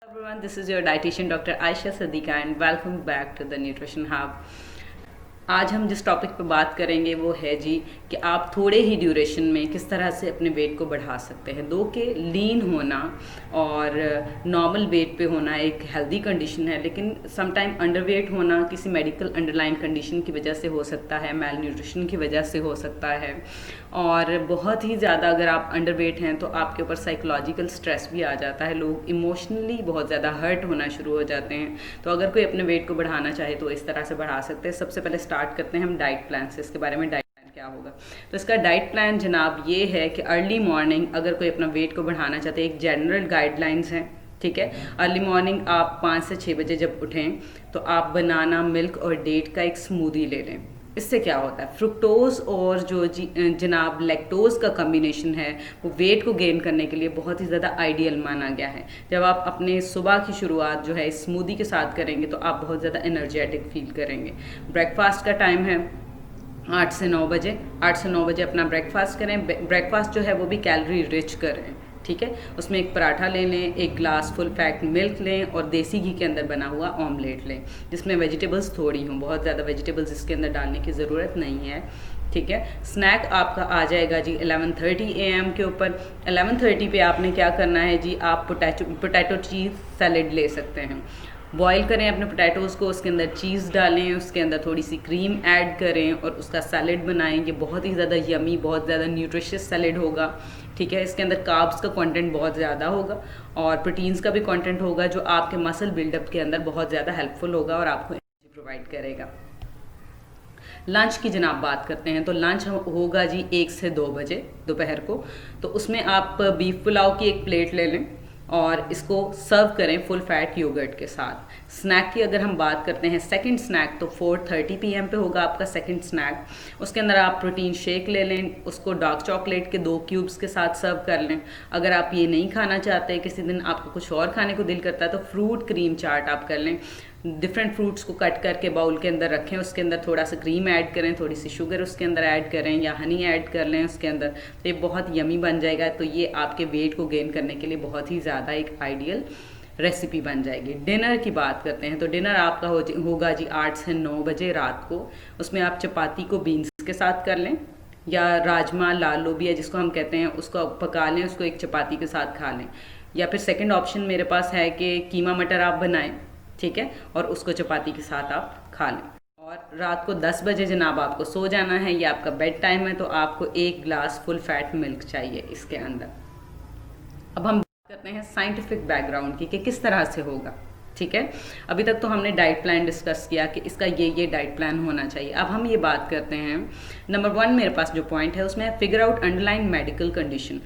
Everyone, this is your dietitian Dr. Aisha Siddiqa and welcome back to the Nutrition Hub. आज हम जिस topic पे बात करेंगे वो है जी कि आप थोड़े ही ड्यूरेशन में किस तरह से अपने वेट को बढ़ा सकते हैं। दो के लीन होना और नॉर्मल वेट पे होना एक हेल्दी कंडीशन है, लेकिन समटाइम अंडरवेट होना किसी मेडिकल अंडरलाइन कंडीशन की वजह से हो सकता है, मेल न्यूट्रिशन की वजह से हो सकता है। और बहुत ही ज़्यादा अगर आप अंडरवेट हैं तो आपके ऊपर साइकोलॉजिकल स्ट्रेस भी आ जाता है, लोग इमोशनली बहुत ज़्यादा हर्ट होना शुरू हो जाते हैं। तो अगर कोई अपने वेट को बढ़ाना चाहे तो इस तरह से बढ़ा सकते हैं। सबसे पहले स्टार्ट करते हैं हम डाइट प्लान से। इसके बारे में डाइट प्लान क्या होगा, तो इसका डाइट प्लान जनाब ये है कि अर्ली मॉर्निंग अगर कोई अपना वेट को बढ़ाना चाहते हैं, एक जनरल गाइडलाइंस हैं, ठीक है। अर्ली मॉर्निंग आप 5 से 6 बजे जब उठें तो आप बनाना, मिल्क और डेट का एक स्मूदी ले लें। इससे क्या होता है, फ्रुक्टोज और जो जनाब लैक्टोज का कम्बिनेशन है वो वेट को गेन करने के लिए बहुत ही ज़्यादा आइडियल माना गया है। जब आप अपने सुबह की शुरुआत जो है स्मूदी के साथ करेंगे तो आप बहुत ज़्यादा एनर्जेटिक फील करेंगे। ब्रेकफास्ट का टाइम है 8 से 9 बजे। 8 से 9 बजे अपना ब्रेकफास्ट करें। ब्रेकफास्ट जो है वो भी कैलोरी रिच करें, ठीक है। उसमें एक पराठा ले लें, एक ग्लास फुल फैट मिल्क लें और देसी घी के अंदर बना हुआ ऑमलेट लें जिसमें वेजिटेबल्स थोड़ी हों, बहुत ज़्यादा वेजिटेबल्स इसके अंदर डालने की ज़रूरत नहीं है, ठीक है। स्नैक आपका आ जाएगा जी 11:30 AM के ऊपर। 11:30 पे आपने क्या करना है जी, आप पोटैटो चीज़ सैलेड ले सकते हैं। बॉईल करें अपने पोटैटोज़ को, उसके अंदर चीज़ डालें, उसके अंदर थोड़ी सी क्रीम ऐड करें और उसका सैलेड बनाएं। ये बहुत ही ज़्यादा यमी, बहुत ज़्यादा न्यूट्रिशियस सैलेड होगा, ठीक है। इसके अंदर कार्ब्स का कंटेंट बहुत ज़्यादा होगा और प्रोटीन्स का भी कंटेंट होगा जो आपके मसल बिल्डअप के अंदर बहुत ज़्यादा हेल्पफुल होगा और आपको एनर्जी प्रोवाइड करेगा। लंच की जनाब बात करते हैं तो लंच होगा जी 1 से 2 बजे दोपहर को। तो उसमें आप बीफ पुलाव की एक प्लेट ले लें और इसको सर्व करें फुल फैट योगर्ट के साथ। स्नैक की अगर हम बात करते हैं, सेकंड स्नैक तो 4:30 PM पे होगा आपका सेकंड स्नैक। उसके अंदर आप प्रोटीन शेक ले लें, उसको डार्क चॉकलेट के 2 क्यूब्स के साथ सर्व कर लें। अगर आप ये नहीं खाना चाहते, किसी दिन आपको कुछ और खाने को दिल करता है, तो फ्रूट क्रीम चाट आप कर लें। डिफरेंट फ्रूट्स को कट करके बाउल के अंदर रखें, उसके अंदर थोड़ा सा क्रीम ऐड करें, थोड़ी सी शुगर उसके अंदर ऐड करें या हनी ऐड कर लें उसके अंदर, तो ये बहुत यमी बन जाएगा। तो ये आपके वेट को गेन करने के लिए बहुत ही ज़्यादा एक आइडियल रेसिपी बन जाएगी। डिनर की बात करते हैं तो डिनर आपका होगा जी 8 से 9 बजे रात को। उसमें आप चपाती को बीन्स के साथ कर लें या राजमा, लाल लोबिया जिसको हम कहते हैं, उसको पका लें, उसको एक चपाती के साथ खा लें। या फिर सेकेंड ऑप्शन मेरे पास है कि कीमा मटर आप बनाएं, ठीक है, और उसको चपाती के साथ आप खा लें। और रात को 10 बजे जनाब आपको सो जाना है, ये आपका बेड टाइम है, तो आपको 1 ग्लास फुल फैट मिल्क चाहिए इसके अंदर। अब हम बात करते हैं साइंटिफिक बैकग्राउंड की कि किस तरह से होगा, ठीक है। अभी तक तो हमने डाइट प्लान डिस्कस किया कि इसका ये डाइट प्लान होना चाहिए। अब हम ये बात करते हैं, नंबर 1 मेरे पास जो पॉइंट है उसमें figure out underline medical condition.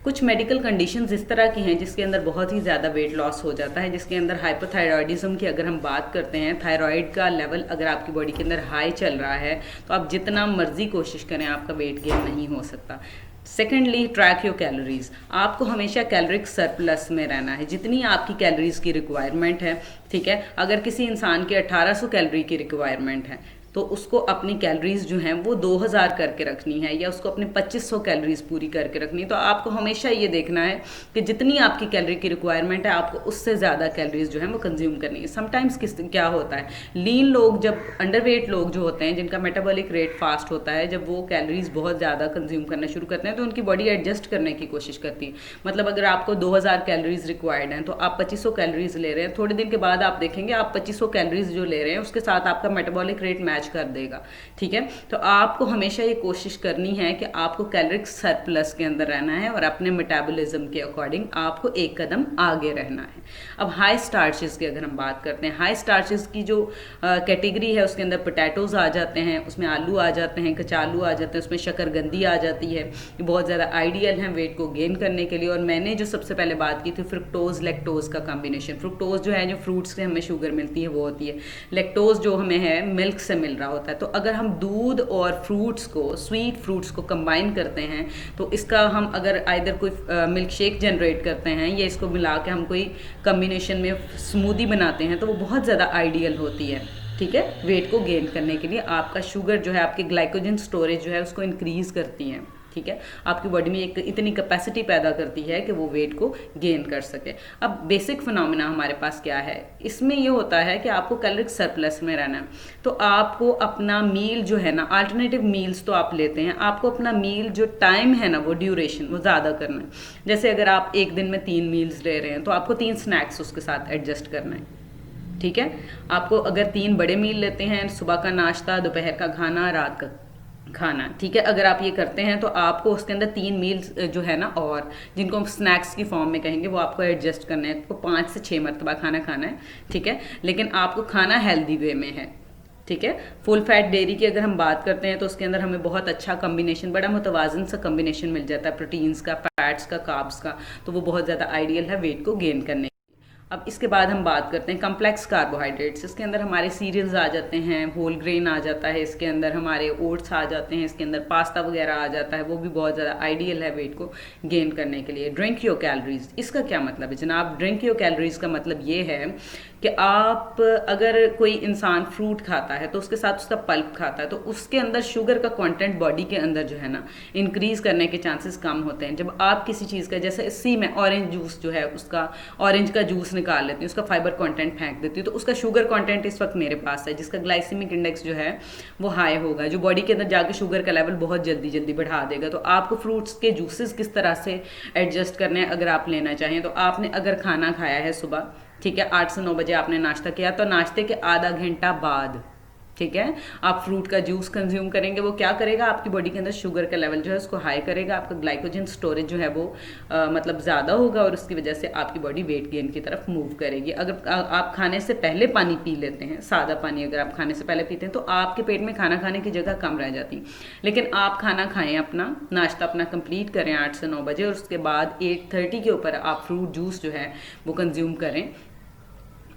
कुछ मेडिकल कंडीशंस इस तरह की हैं जिसके अंदर बहुत ही ज़्यादा वेट लॉस हो जाता है, जिसके अंदर हाइपोथायरॉयडिज्म की अगर हम बात करते हैं, थायराइड का लेवल अगर आपकी बॉडी के अंदर हाई चल रहा है तो आप जितना मर्जी कोशिश करें आपका वेट गेन नहीं हो सकता। Secondly, track your calories. आपको हमेशा कैलोरिक सरप्लस में रहना है, जितनी आपकी कैलोरीज की रिक्वायरमेंट है, ठीक है। अगर किसी इंसान की 1800 कैलोरी की रिक्वायरमेंट है तो उसको अपनी कैलोरीज जो हैं वो 2000 करके रखनी है या उसको अपनी 2500 कैलोरीज पूरी करके रखनी है। तो आपको हमेशा ये देखना है कि जितनी आपकी कैलोरी की रिक्वायरमेंट है आपको उससे ज़्यादा कैलोरीज जो है वो कंज्यूम करनी है। समटाइम्स क्या होता है, लीन लोग, जब अंडरवेट लोग जो होते हैं जिनका मेटाबॉलिक रेट फास्ट होता है, जब वो कैलोरीज बहुत ज़्यादा कंज्यूम करना शुरू करते हैं तो उनकी बॉडी एडजस्ट करने की कोशिश करती है। मतलब अगर आपको 2000 कैलोरीज रिक्वायर्ड हैं तो आप 2500 कैलोरीज ले रहे हैं, थोड़े दिन के बाद आप देखेंगे आप 2500 कैलोरीज जो ले रहे हैं उसके साथ आपका मेटाबॉलिक रेट मैच कर देगा, ठीक है। तो आपको हमेशा ये कोशिश करनी है कि आपको कैलोरिक सरप्लस के अंदर रहना है और अपने मेटाबॉलिज्म के अकॉर्डिंग आपको एक कदम आगे रहना है। अब हाई स्टार्चेस की अगर हम बात करते हैं, हाई स्टार्चेस की जो कैटेगरी है उसके अंदर पोटैटोज आ जाते हैं, उसमें आलू आ जाते हैं, कचालू आ जाते हैं, उसमें शकरकंदी आ जाती है। ये बहुत ज़्यादा आइडियल है वेट को गेन करने के लिए। और मैंने जो सबसे पहले बात की थी फ्रुक्टोज लैक्टोज का कॉम्बिनेशन। फ्रुक्टोज जो है जो फ्रूट्स से हमें शुगर मिलती है वो होती है, लैक्टोज जो हमें है मिल्क से मिल रहा होता है। तो अगर हम दूध और फ्रूट्स को, स्वीट फ्रूट्स को कंबाइन करते हैं तो इसका हम अगर आइदर कोई मिल्क शेक जनरेट करते हैं या इसको मिला के हम कोई कम्बिनेशन में स्मूदी बनाते हैं तो वो बहुत ज़्यादा आइडियल होती है, ठीक है, वेट को गेन करने के लिए। आपका शुगर जो है, आपके ग्लाइकोजन स्टोरेज जो है उसको इंक्रीज करती हैं। ठीक है, आपकी बॉडी में एक इतनी कैपेसिटी पैदा करती है कि वो वेट को गेन कर सके। अब बेसिक फिनोमेना हमारे पास क्या है, इसमें ये होता है कि आपको कैलोरिक सरप्लस में रहना है, तो आपको अपना मील जो है ना, अल्टरनेटिव मील्स तो आप लेते हैं, आपको अपना मील जो टाइम है ना, वो ड्यूरेशन वो ज़्यादा करना है। जैसे अगर आप एक दिन में 3 मील्स ले रहे हैं तो आपको 3 स्नैक्स उसके साथ एडजस्ट करना है, ठीक है। आपको अगर 3 बड़े मील लेते हैं, सुबह का नाश्ता, दोपहर का खाना, रात का खाना, ठीक है, अगर आप ये करते हैं तो आपको उसके अंदर 3 मील्स जो है ना, और जिनको हम स्नैक्स की फॉर्म में कहेंगे, वो आपको एडजस्ट करना है। आपको 5 से 6 मरतबा खाना खाना है, ठीक है, लेकिन आपको खाना हेल्दी वे में है, ठीक है। फुल फैट डेयरी की अगर हम बात करते हैं तो उसके अंदर हमें बहुत अच्छा कम्बिनेशन, बड़ा मुतवाजन सा कम्बिनेशन मिल जाता है, प्रोटीन्स का, फैट्स का, कार्ब्स का, तो वो बहुत ज़्यादा आइडियल है वेट को गेन करने। अब इसके बाद हम बात करते हैं कम्प्लेक्स कार्बोहाइड्रेट्स। इसके अंदर हमारे सीरियल्स आ जाते हैं, होल ग्रेन आ जाता है, इसके अंदर हमारे ओट्स आ जाते हैं, इसके अंदर पास्ता वगैरह आ जाता है, वो भी बहुत ज़्यादा आइडियल है वेट को गेन करने के लिए। ड्रिंक योर कैलोरीज, इसका क्या मतलब है जनाब? ड्रिंक योर कैलोरीज का मतलब ये है कि आप अगर कोई इंसान फ्रूट खाता है तो उसके साथ उसका पल्प खाता है, तो उसके अंदर शुगर का कंटेंट बॉडी के अंदर जो है ना, इंक्रीज करने के चांसेस कम होते हैं। जब आप किसी चीज़ का, जैसे इसी में ऑरेंज जूस जो है, उसका ऑरेंज का जूस निकाल लेती हूँ, उसका फाइबर कंटेंट फेंक देती हूँ, तो उसका शुगर कंटेंट इस वक्त मेरे पास है, जिसका ग्लाइसेमिक इंडेक्स जो है वो हाई होगा, जो बॉडी के अंदर जाके शुगर का लेवल बहुत जल्दी जल्दी बढ़ा देगा। तो आपको फ्रूट्स के जूसेस किस तरह से एडजस्ट करने हैं अगर आप लेना चाहें, तो आपने अगर खाना खाया है सुबह, ठीक है, 8 से 9 बजे आपने नाश्ता किया, तो नाश्ते के आधा घंटा बाद, ठीक है, आप फ्रूट का जूस कंज्यूम करेंगे। वो क्या करेगा, आपकी बॉडी के अंदर शुगर का लेवल जो है उसको हाई करेगा, आपका ग्लाइकोजन स्टोरेज जो है वो मतलब ज़्यादा होगा, और उसकी वजह से आपकी बॉडी वेट गेन की तरफ मूव करेगी। अगर आप खाने से पहले पानी पी लेते हैं, सादा पानी अगर आप खाने से पहले पीते हैं, तो आपके पेट में खाना खाने की जगह कम रह जाती। लेकिन आप खाना खाएं, अपना नाश्ता अपना कंप्लीट करें 8 से 9 बजे, और उसके बाद 8:30 के ऊपर आप फ्रूट जूस जो है वो कंज्यूम करें,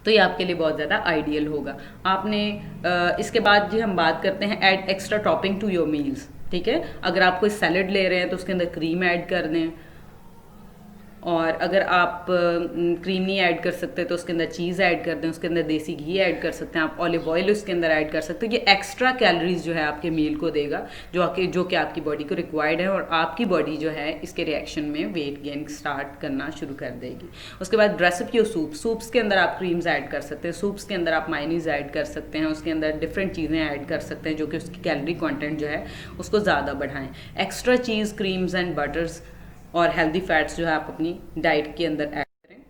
तो ये आपके लिए बहुत ज़्यादा आइडियल होगा। आपने इसके बाद जी हम बात करते हैं add extra topping to your meals, ठीक है। अगर आप कोई सैलड ले रहे हैं तो उसके अंदर क्रीम ऐड कर दें, और अगर आप क्रीम नहीं ऐड कर सकते तो उसके अंदर चीज़ ऐड कर दें, उसके अंदर देसी घी ऐड कर सकते हैं, आप ऑलिव ऑयल उसके अंदर ऐड कर सकते हैं। ये एक्स्ट्रा कैलोरीज जो है आपके मील को देगा, जो कि आपकी बॉडी को रिक्वायर्ड है, और आपकी बॉडी जो है इसके रिएक्शन में वेट गेन स्टार्ट करना शुरू कर देगी। उसके बाद ड्रेसअप योर सूप, सूप्स के अंदर आप क्रीम्स ऐड कर सकते हैं, सूप्स के अंदर आप मायोनीज ऐड कर सकते हैं, उसके अंदर डिफरेंट चीज़ें ऐड कर सकते हैं जो कि उसकी कैलोरी कॉन्टेंट जो है उसको ज़्यादा बढ़ाएं। Extra cheese, creams and buttress और हेल्दी फैट्स जो है आप अपनी डाइट के अंदर ऐड करें।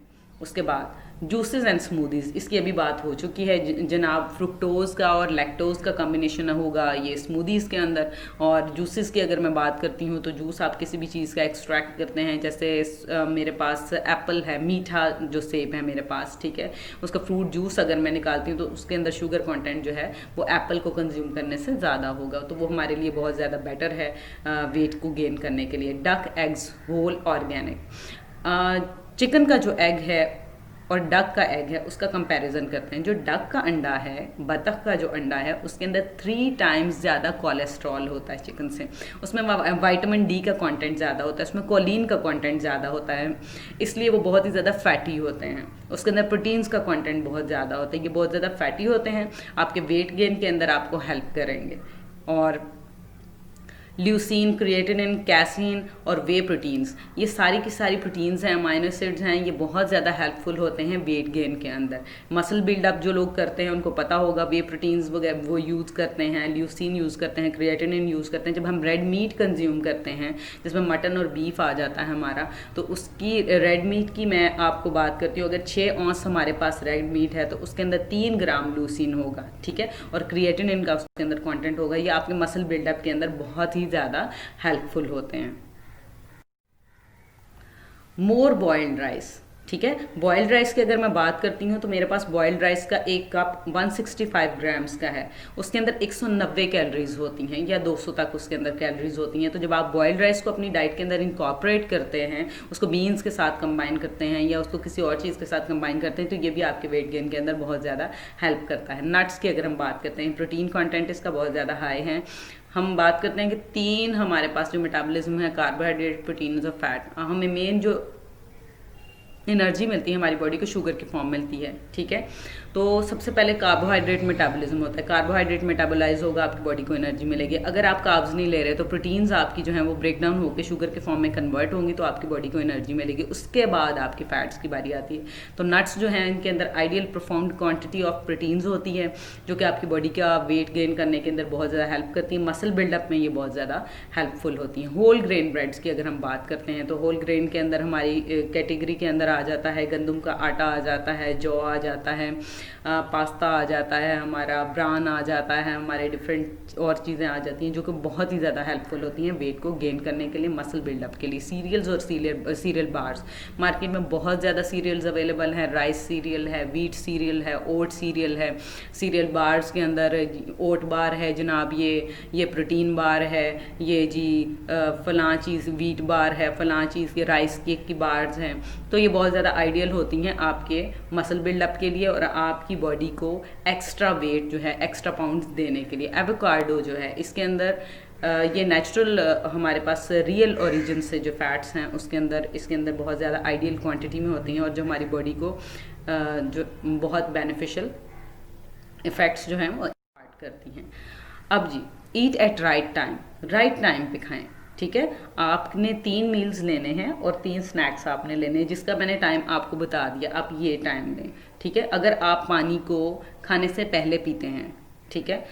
उसके बाद जूसेस एंड स्मूदीज़, इसकी अभी बात हो चुकी है जनाब। फ्रुक्टोज का और लैक्टोज का कम्बिनेशन होगा ये स्मूदीज़ के अंदर। और जूसेस की अगर मैं बात करती हूँ तो जूस आप किसी भी चीज़ का एक्सट्रैक्ट करते हैं, जैसे मेरे पास एप्पल है, मीठा जो सेब है मेरे पास, ठीक है, उसका फ्रूट जूस अगर मैं निकालती हूँ तो उसके अंदर शुगर कॉन्टेंट जो है वो एप्पल को कंज्यूम करने से ज़्यादा होगा, तो वो हमारे लिए बहुत ज़्यादा बेटर है वेट को गेन करने के लिए। Duck eggs whole organic, chicken का जो एग है और डक का एग है उसका कंपैरिजन करते हैं। जो डक का अंडा है, बतख का जो अंडा है, उसके अंदर 3 टाइम्स ज़्यादा कोलेस्ट्रॉल होता है चिकन से, उसमें विटामिन डी का कंटेंट ज़्यादा होता है, उसमें कोलिन का कंटेंट ज़्यादा होता है, इसलिए वो बहुत ही ज़्यादा फैटी होते हैं। उसके अंदर प्रोटीन्स का कंटेंट बहुत ज़्यादा होता है, ये बहुत ज़्यादा फैटी होते हैं, आपके वेट गेन के अंदर आपको हेल्प करेंगे। और ल्यूसीन, क्रिएटिनिन, कैसीन और वे प्रोटीन्स, ये सारी की सारी प्रोटीन्स हैं, अमाइनो एसिड्स हैं, ये बहुत ज़्यादा हेल्पफुल होते हैं वेट गेन के अंदर। मसल बिल्डअप जो लोग करते हैं उनको पता होगा, वे प्रोटीन्स वगैरह वो यूज़ करते हैं, ल्यूसीन यूज़ करते हैं, क्रिएटिनिन यूज़ करते हैं। जब हम रेड मीट कंज्यूम करते हैं जिसमें मटन और बीफ आ जाता है हमारा, तो उसकी रेड मीट की मैं आपको बात करती हूँ, अगर 6 औंस हमारे पास रेड मीट है तो उसके अंदर 3 ग्राम ल्यूसीन होगा, ठीक है, और क्रिएटिनिन का उसके अंदर कॉन्टेंट होगा। ये आपके मसल बिल्डअप के अंदर बहुत ही ज़्यादा हेल्पफुल होते हैं। मोर बॉइल्ड राइस, ठीक है, बॉइल्ड राइस की अगर मैं बात करती हूँ तो मेरे पास बॉइल्ड राइस का एक कप 165 ग्राम्स का है, उसके अंदर 190 कैलोरीज होती हैं या 200 तक उसके अंदर कैलोरीज होती हैं। तो जब आप बॉइल्ड राइस को अपनी डाइट के अंदर इनकॉर्पोरेट करते हैं, उसको बीन्स के साथ कंबाइन करते हैं या उसको किसी और चीज़ के साथ कंबाइन करते हैं, तो ये भी आपके वेट गेन के अंदर बहुत ज़्यादा हेल्प करता है। नट्स की अगर हम बात करते हैं, प्रोटीन कॉन्टेंट इसका बहुत ज़्यादा हाई है। हम बात करते हैं कि 3 हमारे पास जो मेटाबॉलिज्म है, कार्बोहाइड्रेट, प्रोटीन और फैट, हमें मेन जो एनर्जी मिलती है हमारी बॉडी को, शुगर की फॉर्म मिलती है, ठीक है। तो सबसे पहले कार्बोहाइड्रेट मेटाबॉलिज्म होता है, कार्बोहाइड्रेट मेटाबोलाइज होगा, आपकी बॉडी को एनर्जी मिलेगी। अगर आप कार्ब्स नहीं ले रहे तो प्रोटीन्स आपकी जो है वो ब्रेक डाउन होकर शुगर के फॉर्म में कन्वर्ट होंगी, तो आपकी बॉडी को एनर्जी मिलेगी। उसके बाद आपकी फैट्स की बारी आती है। तो नट्स जो हैं इनके अंदर ideal profound quantity of proteins होती है, जो कि आपकी बॉडी का वेट गेन करने के अंदर बहुत ज़्यादा हेल्प करती है, मसल बिल्डअप में ये बहुत ज़्यादा हेल्पफुल होती हैं। होल ग्रेन ब्रेड्स की अगर हम बात करते हैं तो होल ग्रेन के अंदर हमारी कैटेगरी के अंदर आ जाता है गंदम का आटा आ जाता है, जौ आ जाता है, पास्ता आ जाता है, हमारा ब्रान आ जाता है, हमारे डिफरेंट और चीज़ें आ जाती हैं जो कि बहुत ही ज़्यादा हेल्पफुल होती हैं वेट को गेन करने के लिए, मसल बिल्डअप के लिए। सीरियल्स और सीरियल बार्स, मार्केट में बहुत ज़्यादा सीरियल्स अवेलेबल हैं। राइस सीरियल है, व्हीट सीरियल है, ओट सीरियल है। सीरियल बार्स के अंदर ओट बार है जनाब, ये प्रोटीन बार है, ये जी फलां चीज़ व्हीट बार है, फलां चीज़ के राइस केक की बार्स हैं। तो ये बहुत ज़्यादा आइडियल होती हैं आपके मसल बिल्डअप के लिए और आपकी बॉडी को एक्स्ट्रा वेट जो है, एक्स्ट्रा पाउंड्स देने के लिए। एवोकाडो जो है इसके अंदर ये नेचुरल हमारे पास रियल ओरिजिन से जो फैट्स हैं उसके अंदर, इसके अंदर बहुत ज़्यादा आइडियल क्वांटिटी में होती हैं और जो हमारी बॉडी को जो बहुत बेनिफिशियल इफ़ेक्ट्स जो हैं वो इम्पार्ट करती हैं। अब जी, ईट एट राइट टाइम पे खाएं, ठीक है। आपने 3 मील्स लेने हैं और 3 स्नैक्स आपने लेने हैं, जिसका मैंने टाइम आपको बता दिया, आप ये टाइम लें, ठीक है। अगर आप पानी को खाने से पहले पीते हैं, ठीक है,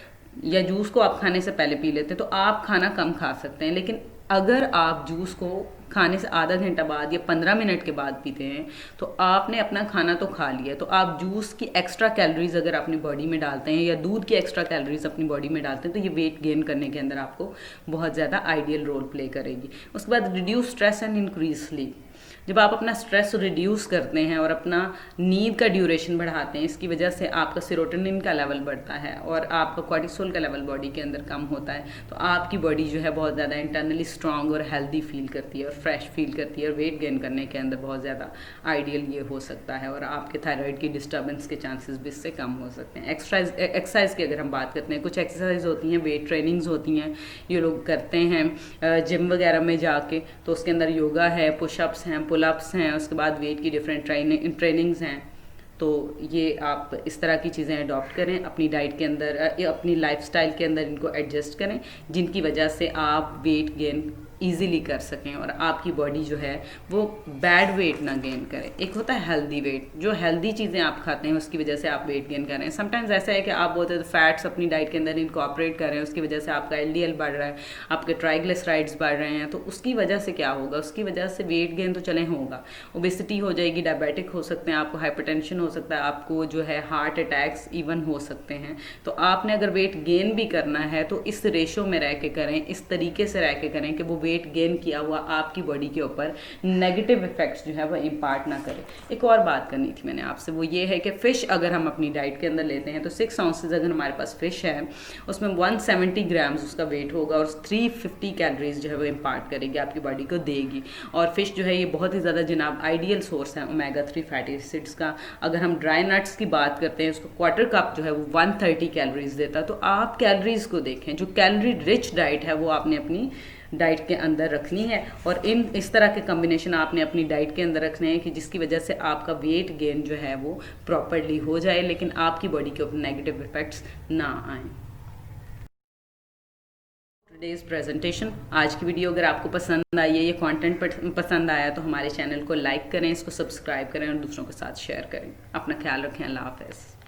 या जूस को आप खाने से पहले पी लेते हैं तो आप खाना कम खा सकते हैं। लेकिन अगर आप जूस को खाने से आधा घंटा बाद या 15 मिनट के बाद पीते हैं तो आपने अपना खाना तो खा लिया, तो आप जूस की एक्स्ट्रा कैलोरीज अगर अपनी बॉडी में डालते हैं या दूध की एक्स्ट्रा कैलोरीज अपनी बॉडी में डालते हैं तो ये वेट गेन करने के अंदर आपको बहुत ज़्यादा आइडियल रोल प्ले करेगी। उसके बाद reduce stress and increase sleep. जब आप अपना स्ट्रेस रिड्यूस करते हैं और अपना नींद का ड्यूरेशन बढ़ाते हैं, इसकी वजह से आपका सेरोटोनिन का लेवल बढ़ता है और आपका कॉर्टिसोल का लेवल बॉडी के अंदर कम होता है, तो आपकी बॉडी जो है बहुत ज़्यादा इंटरनली स्ट्रांग और हेल्दी फील करती है और फ्रेश फील करती है और वेट गेन करने के अंदर बहुत ज़्यादा आइडियल ये हो सकता है और आपके थायराइड की डिस्टर्बेंस के चांसेस भी इससे कम हो सकते हैं। एक्सरसाइज की अगर हम बात करते हैं, कुछ एक्सरसाइज होती हैं, वेट ट्रेनिंग्स होती हैं, ये लोग करते हैं जिम वगैरह में जाके, तो उसके अंदर योगा है, पुशअप्स हैं, पुलअप्स हैं, उसके बाद वेट की डिफरेंट ट्रेनिंग्स हैं। तो ये आप इस तरह की चीज़ें अडॉप्ट करें अपनी डाइट के अंदर, अपनी लाइफस्टाइल के अंदर इनको एडजस्ट करें, जिनकी वजह से आप वेट गेन ईजिली कर सकें और आपकी बॉडी जो है वो बैड वेट ना गेन करे। एक होता है हेल्दी वेट, जो हेल्दी चीज़ें आप खाते हैं उसकी वजह से आप वेट गेन कर रहे हैं। समटाइम्स ऐसा है कि आप बोलते हैं फैट्स अपनी डाइट के अंदर इनकॉर्पोरेट कर रहे हैं, उसकी वजह से आपका LDL बढ़ रहा है, आपके ट्राइग्लिसराइड्स बढ़ रहे हैं, तो उसकी वजह से क्या होगा, उसकी वजह से वेट गेन तो चले होगा, ओबेसिटी हो जाएगी, डायबिटिक हो सकते हैं, आपको हाइपरटेंशन हो सकता है, आपको जो है हार्ट अटैक्स इवन हो सकते हैं। तो आपने अगर वेट गेन भी करना है तो इस रेशो में रह के करें, इस तरीके से रह के करें कि वो वेट गेन किया हुआ आपकी बॉडी के ऊपर नेगेटिव इफेक्ट्स जो है वो इम्पार्ट ना करे। एक और बात करनी थी मैंने आपसे, वो ये है कि फ़िश अगर हम अपनी डाइट के अंदर लेते हैं तो 6 आउंसेज अगर हमारे पास फ़िश है उसमें 170 ग्राम्स उसका वेट होगा और 350 कैलोरीज जो है वो इम्पार्ट करेगी, आपकी बॉडी को देगी। और फिश जो है ये बहुत ही ज़्यादा जनाब आइडियल सोर्स है ओमेगा 3 फैटी एसिड्स का। अगर हम ड्राई नट्स की बात करते हैं, उसको क्वार्टर कप जो है वो 130 कैलोरीज देता है। तो आप कैलोरीज को देखें, जो कैलोरी रिच डाइट है वो आपने अपनी डाइट के अंदर रखनी है और इस तरह के कॉम्बिनेशन आपने अपनी डाइट के अंदर रखने हैं कि जिसकी वजह से आपका वेट गेन जो है वो प्रॉपरली हो जाए, लेकिन आपकी बॉडी के ऊपर नेगेटिव इफेक्ट्स ना आए। टुडेज़ प्रेजेंटेशन, आज की वीडियो अगर आपको पसंद आई है, ये कंटेंट पसंद आया तो हमारे चैनल को लाइक करें, इसको सब्सक्राइब करें और दूसरों के साथ शेयर करें। अपना ख्याल रखें। अल्लाह हाफ़िज़।